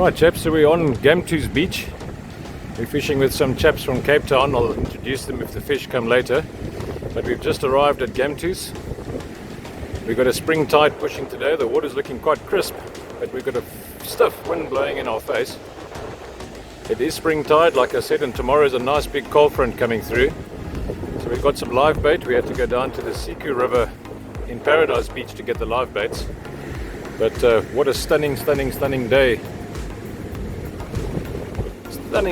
Right chaps, so we're on Gamtoos beach. We're fishing with some chaps from Cape Town. I'll introduce them if the fish come later. But we've just arrived at Gamtoos. We've got a spring tide pushing today. The water's looking quite crisp, but we've got a stiff wind blowing in our face. It is spring tide, like I said, and tomorrow's a nice big cold front coming through. So we've got some live bait. We had to go down to the Siku River in Paradise Beach to get the live baits. But what a stunning day.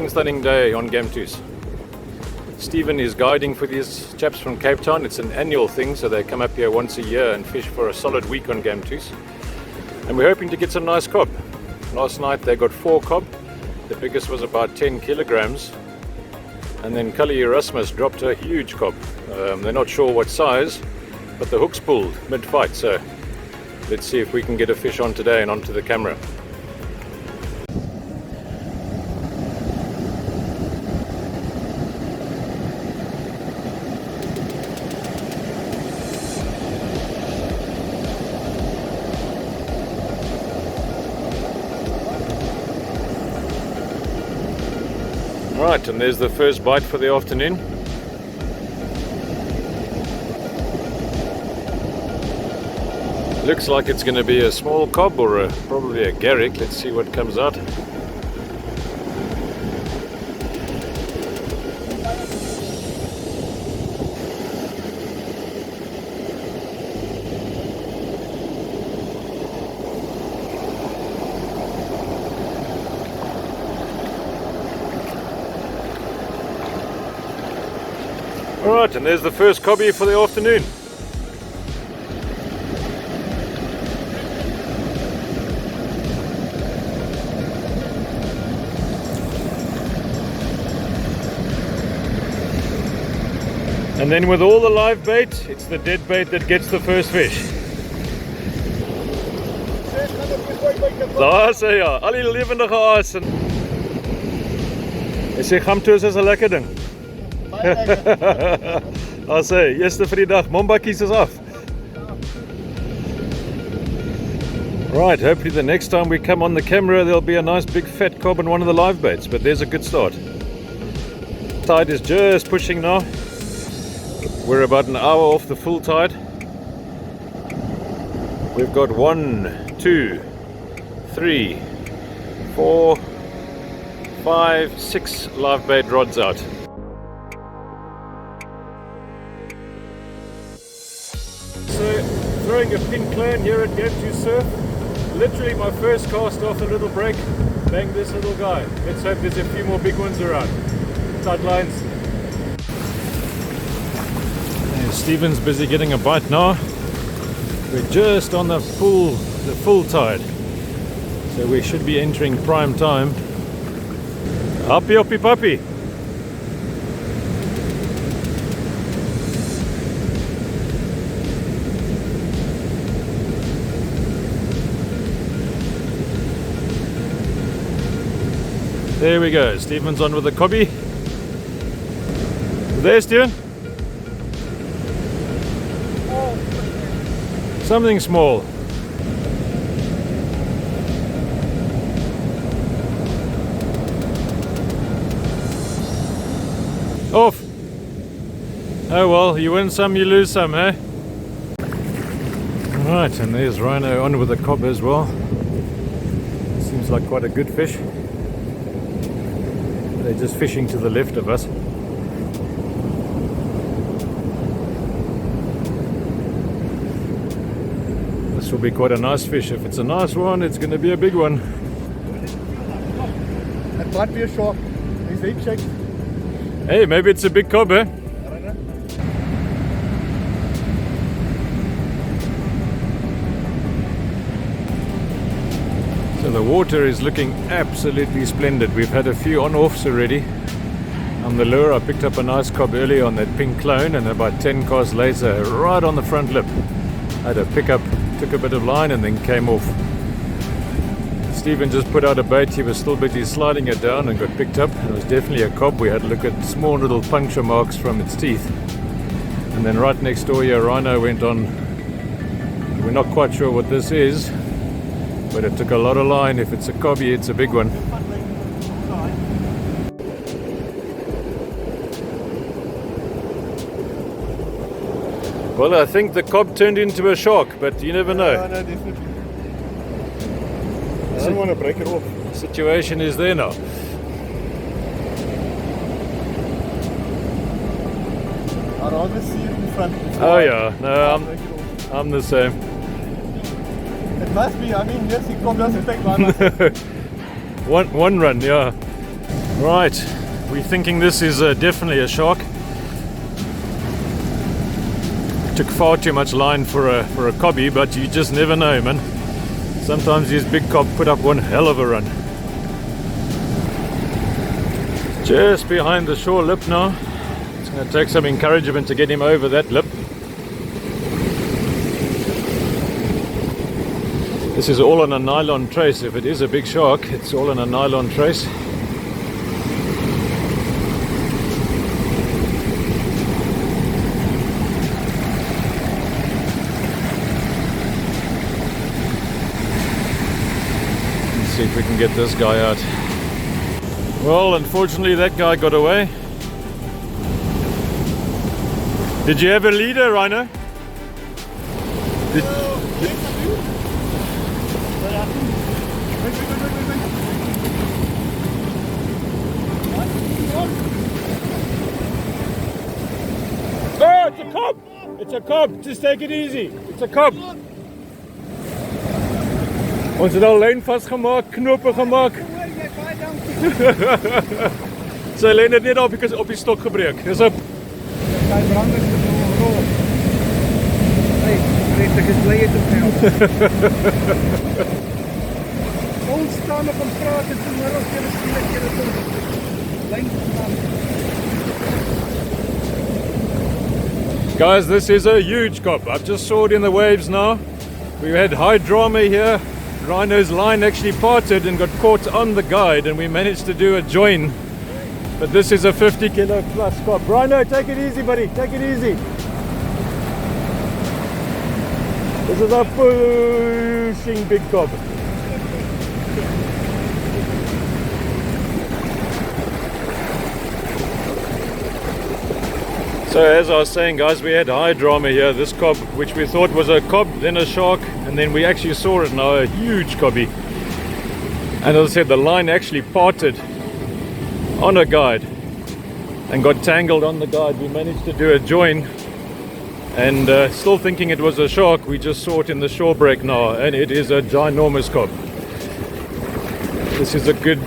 Stunning day on Gamtoos. Stephen is guiding for these chaps from Cape Town. It's an annual thing, so they come up here once a year and fish for a solid week on Gamtoos. And we're hoping to get some nice cob. Last night they got 4 cob. The biggest was about 10 kilograms. And then Cully Erasmus dropped a huge cob. They're not sure what size, but the hook's pulled mid-fight. So let's see if we can get a fish on today and onto the camera. Right, and there's the first bite for the afternoon. Looks like it's going to be a small cob or probably a garrick. Let's see what comes out. Alright, and there's the first cobby for the afternoon. And then with all the live bait, it's the dead bait that gets the first fish. Daar sê ja, al die lewendige aas. Jy sê Gamtoos is 'n lekker ding. I'll say, eerste vir die dag, mombakkies is af. Right, hopefully the next time we come on the camera there'll be a nice big fat cob on one of the live baits, but there's a good start. Tide is just pushing now. We're about an hour off the full tide. We've got 1, 2, 3, 4, 5, 6 live bait rods out. So, throwing a pin clan here at Gamtoos Surf. Literally my first cast off a little break. Bang this little guy. Let's hope there's a few more big ones around. Tight lines. And Stephen's busy getting a bite now. We're just on the full tide. So we should be entering prime time. Happy hoppy puppy. There we go, Stephen's on with the cobby. There, Stephen? Something small. Off! Oh well, you win some, you lose some, eh? Right, and there's Rhino on with the cob as well. Seems like quite a good fish. They're just fishing to the left of us. This will be quite a nice fish. If it's a nice one, it's going to be a big one. Het might be a shark. He's deep shake. Hey, maybe it's a big cob, eh? I don't know. So the water is looking absolutely splendid. We've had a few on-offs already. On the lure, I picked up a nice cob earlier on that pink clone, and about 10 casts later, right on the front lip, I had a pickup, took a bit of line and then came off. Stephen just put out a bait. He was still busy sliding it down and got picked up. It was definitely a cob. We had a look at small little puncture marks from its teeth. And then right next door here, Rhino went on. We're not quite sure what this is. But it took a lot of line. If it's a cobby, it's a big one. Well, I think the cob turned into a shark, but you never know. No, definitely. I don't want to break it off. The situation is there now. I'd rather see it in front. Oh yeah, no, Break it off. I'm the same. It must be, I mean, yes, it doesn't take one. One run, yeah. Right, we're thinking this is definitely a shark. Took far too much line for a cobby, but you just never know, man. Sometimes these big cob put up one hell of a run. Just behind the shore lip now. It's going to take some encouragement to get him over that lip. This is all on a nylon trace. If it is a big shark, it's all on a nylon trace. Let's see if we can get this guy out. Well, unfortunately that guy got away. Did you have a leader, Rhino? Oh, it's a cob! It's a cob, just take it easy. It's a cob. Ons het al lyn vasgemaak, knope gemaak. Sy lyn het net op die stok gebreek. Dis op. Hy brand is rol. Hey, ek is bly jy het ons staan op 'n praat en toe hoor ons julle skielik julle kom. Lyn van. Guys, this is a huge cob. I've just saw it in the waves now. We had high drama here. Rhino's line actually parted and got caught on the guide, and we managed to do a join. But this is a 50 kilo plus cob. Rhino, take it easy, buddy. Take it easy. This is a pushing big cob. So as I was saying, guys, we had high drama here. This cob, which we thought was a cob, then a shark, and then we actually saw it now, a huge cobby. And as I said, the line actually parted on a guide and got tangled on the guide. We managed to do a join, and still thinking it was a shark. We just saw it in the shore break now, and it is a ginormous cob. This is a good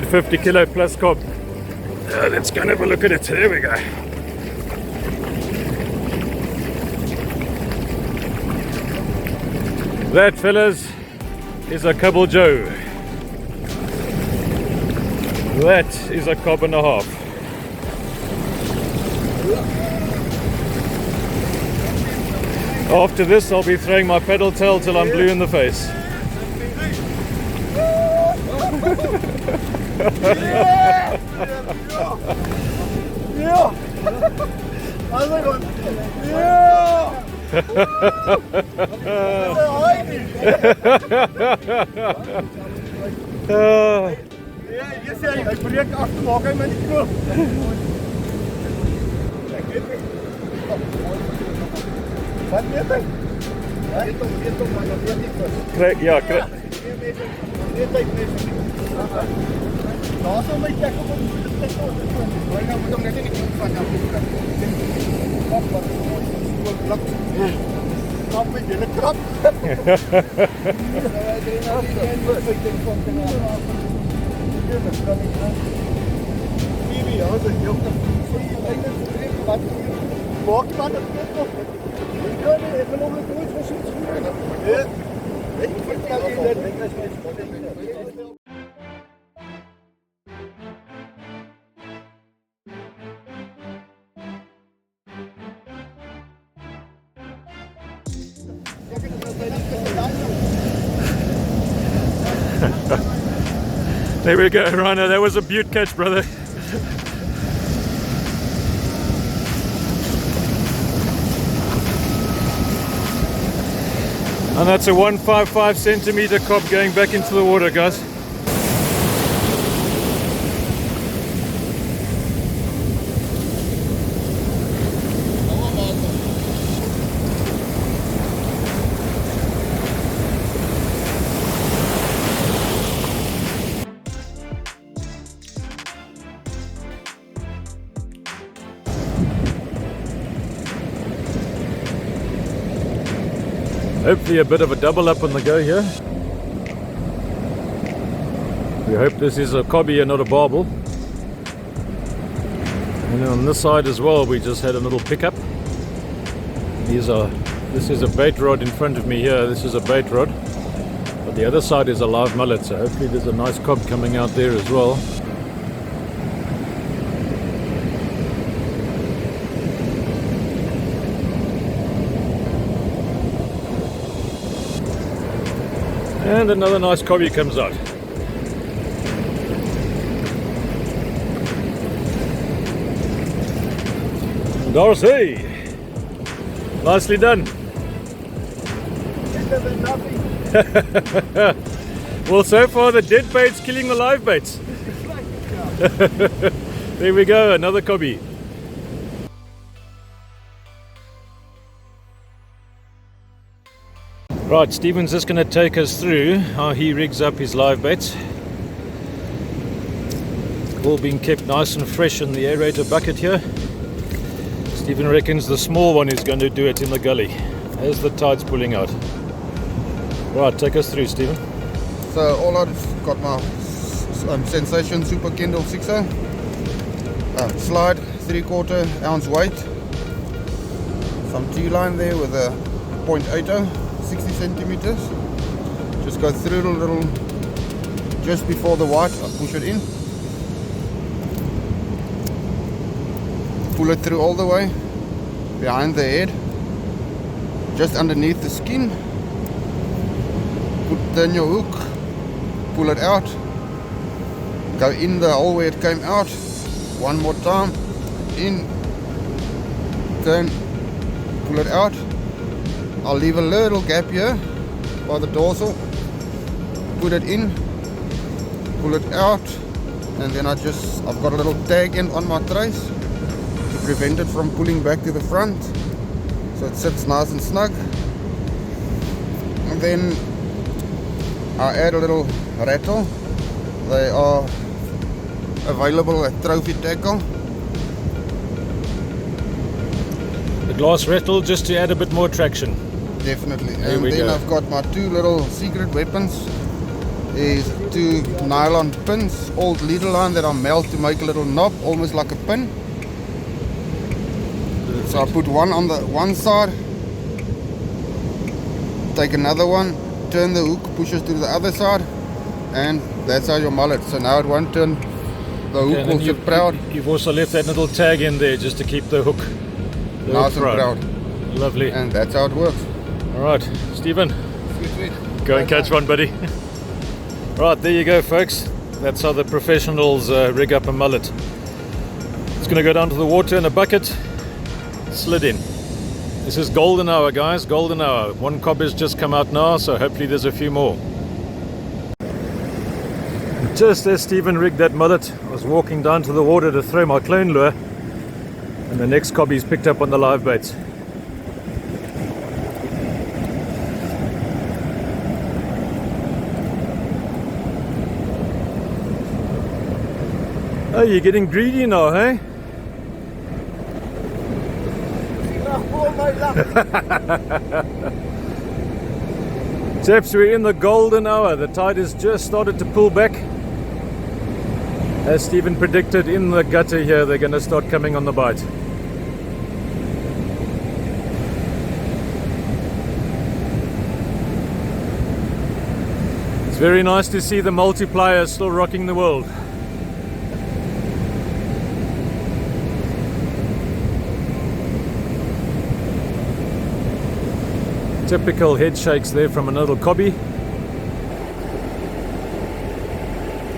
50 kilo plus cob. Let's go and have a look at it. There we go. That, fellas, is a Cobble Joe. That is a cob and a half. After this, I'll be throwing my paddle tail till I'm blue in the face. Yeah. How's it going? Yeah. Ja, jy sê hy breek af te maak hy met die knoop. Wat weet hy? Ja, dit kom maar dat weet ek. Krijg, ja, krijg. Weet hy net. Daar sou my kyk op die plek op. Hoor nou moet hom net in die knoop van nou. Kom maar, skool blok. Kom met julle krap. Bibi, how's it? You're the what? Walk man het net nog. Ik kan nie ek nog nooit gesien nie. Ja. Ek vertel jy dat ek as my There we go, Rhino. That was a beaut catch, brother. And that's a 155 centimeter cob going back into the water, guys. Hopefully a bit of a double up on the go here. We hope this is a cobby and not a barbel. And on this side as well, we just had a little pickup. This is a bait rod in front of me here. This is a bait rod. But the other side is a live mullet, so hopefully there's a nice cob coming out there as well. And another nice cobby comes out. Darcy! Nicely done. Better than nothing. Well, so far the dead bait's killing the live baits. There we go, another cobby. Right, Stephen's just going to take us through how he rigs up his live baits. All being kept nice and fresh in the aerator bucket here. Stephen reckons the small one is going to do it in the gully as the tide's pulling out. Right, take us through, Stephen. So all I've got my Sensation Super Kindle 6er, slide 3/4 ounce weight, some T-line there with a 0.80, 60 centimeters. Just go through a little, just before the white, I push it in, pull it through all the way, behind the head, just underneath the skin, turn your hook, pull it out, go in the hole where it came out, one more time, in, turn, pull it out. I'll leave a little gap here by the dorsal, put it in, pull it out, and then I've got a little tag end on my trace to prevent it from pulling back to the front, so it sits nice and snug. And then I add a little rattle. They are available at Trophy Tackle. The glass rattle just to add a bit more traction. Definitely. There And we then go. I've got my two little secret weapons. Is two nylon pins, old leader line that I melt to make a little knob, almost like a pin. So I put one on the one side, take another one, turn the hook, pushes to the other side, and that's how your mullet. So now it won't turn, the hook will sit proud. You've also left that little tag in there just to keep the hook Nice and proud. Lovely. And that's how it works. Alright, Stephen, Sweet. go and catch one, buddy. Right, there you go, folks. That's how the professionals rig up a mullet. It's going to go down to the water in a bucket, slid in. This is golden hour, guys, golden hour. One cob has just come out now, so hopefully there's a few more. Just as Stephen rigged that mullet, I was walking down to the water to throw my clone lure, and the next cobby's picked up on the live baits. Oh, you're getting greedy now, hey? Chaps, we're in the golden hour. The tide has just started to pull back. As Stephen predicted, in the gutter here, they're going to start coming on the bite. It's very nice to see the multiplier still rocking the world. Typical head shakes there from a little cobby.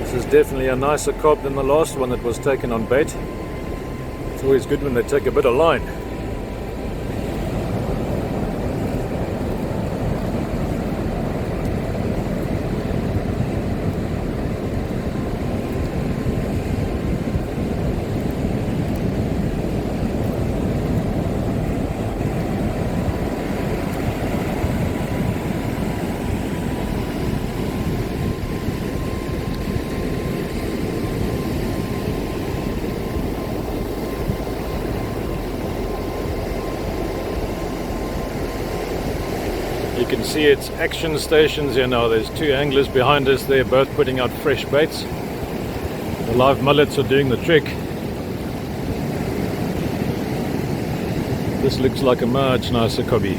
This is definitely a nicer cob than the last one that was taken on bait. It's always good when they take a bit of line. can see it's action stations here now. There's two anglers behind us. They're both putting out fresh baits. The live mullets are doing the trick. This looks like a much nicer cobby.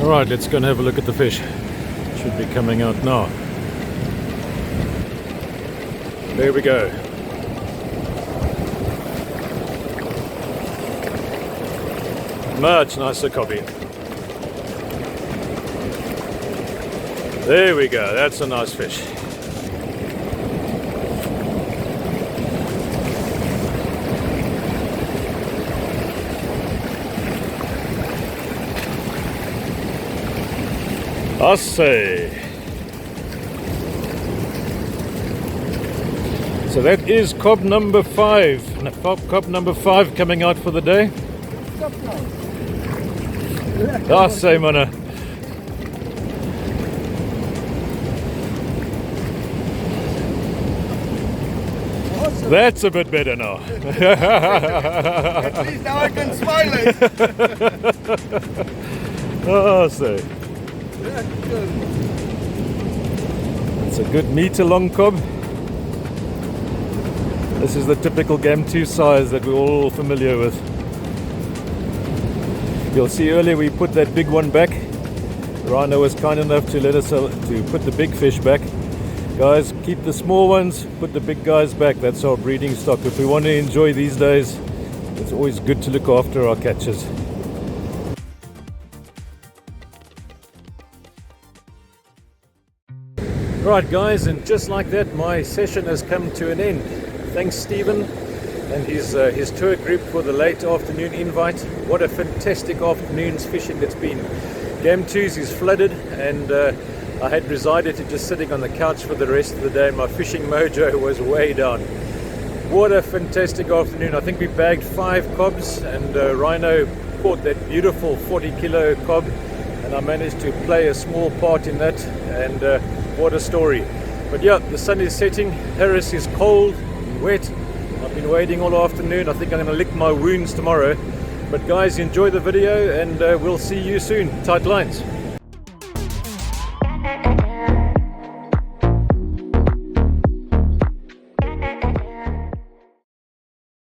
Alright, let's go and have a look at the fish. Should be coming out now. There we go. Much nicer cobby. There we go, that's a nice fish. I say. So that is cob number 5. Cob number 5 coming out for the day. I say, manne. That's a bit better now. At least now I can smile it. I say. It's a good meter long cob. This is the typical Gamtoos size that we're all familiar with. You'll see earlier we put that big one back. Rhino was kind enough to let us to put the big fish back. Guys, keep the small ones, put the big guys back. That's our breeding stock. If we want to enjoy these days, it's always good to look after our catches. Right guys, and just like that my session has come to an end. Thanks Stephen and his tour group for the late afternoon invite. What a fantastic afternoon's fishing it's been. Gamtoos is flooded and I had resided to just sitting on the couch for the rest of the day. My fishing mojo was way down. What a fantastic afternoon. I think we bagged 5 cobs and Rhino caught that beautiful 40-kilo cob and I managed to play a small part in that, and what a story. But yeah, the sun is setting, Harris is cold and wet. I've been wading all afternoon. I think I'm going to lick my wounds tomorrow. But guys, enjoy the video and we'll see you soon. Tight lines.